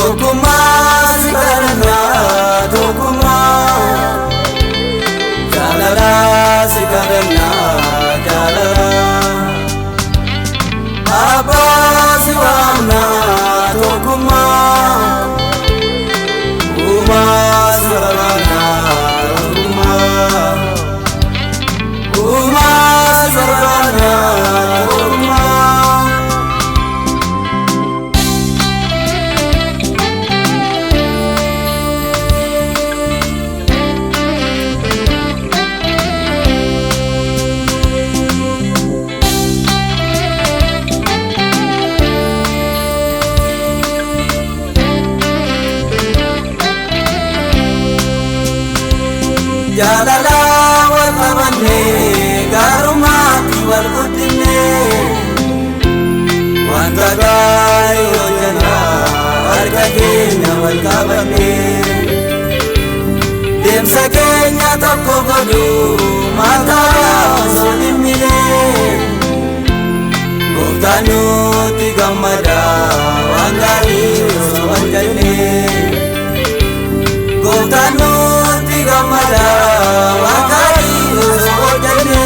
Tokkummaa si kadhanna tokkummaa jaalala si kadhanna jaalala Abbaa si waamna tokkummaa uumaa si barbaanna tokkummaa uumaa si barbaanna tokkummaa. Jaalala wal qabanne gaarummaatti wal guddinne wanta gaarii hojjenna harka keenya wal qabanne deemsa keenya tokko godhu mataa osoo dhimmine gooftaan nutti gammada waan gaarii osoo hojjenne gooftaan nutti gammada waan gaarii osoo hojjenne.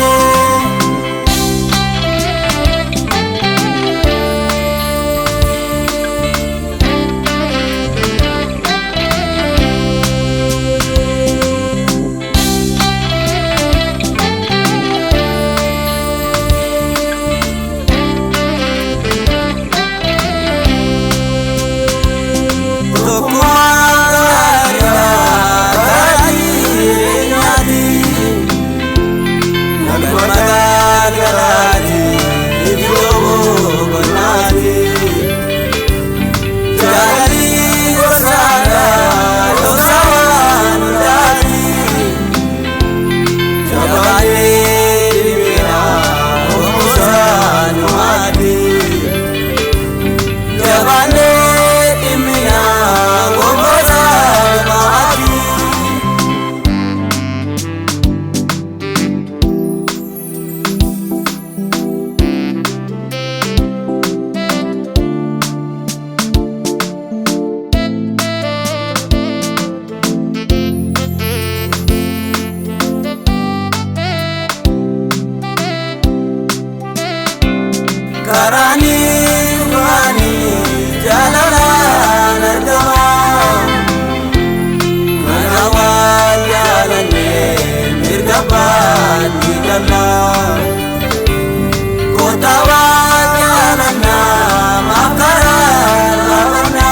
Karani dhugani jaalalaan argama kana wal jaalanne mirga baatti galla goota wal jaalanna makaraa labanna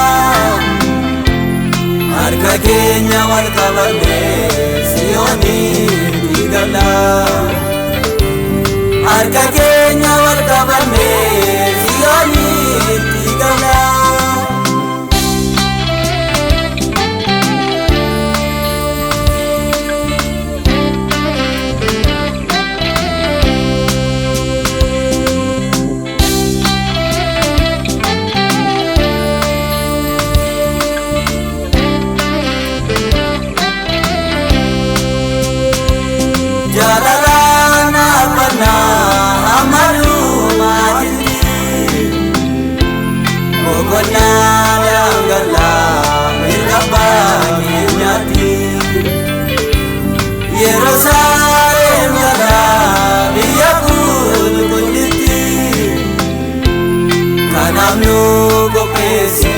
harka keenya wal qabanne Siyoonitti galla harka keenya wal qabanne Siyoonitti galla. Jaalala naafana amaluma jirti boqonnaa daangala mirga baay'inaati Yerusaalem jala biyya qulqullitti kanaaf nu qopheessi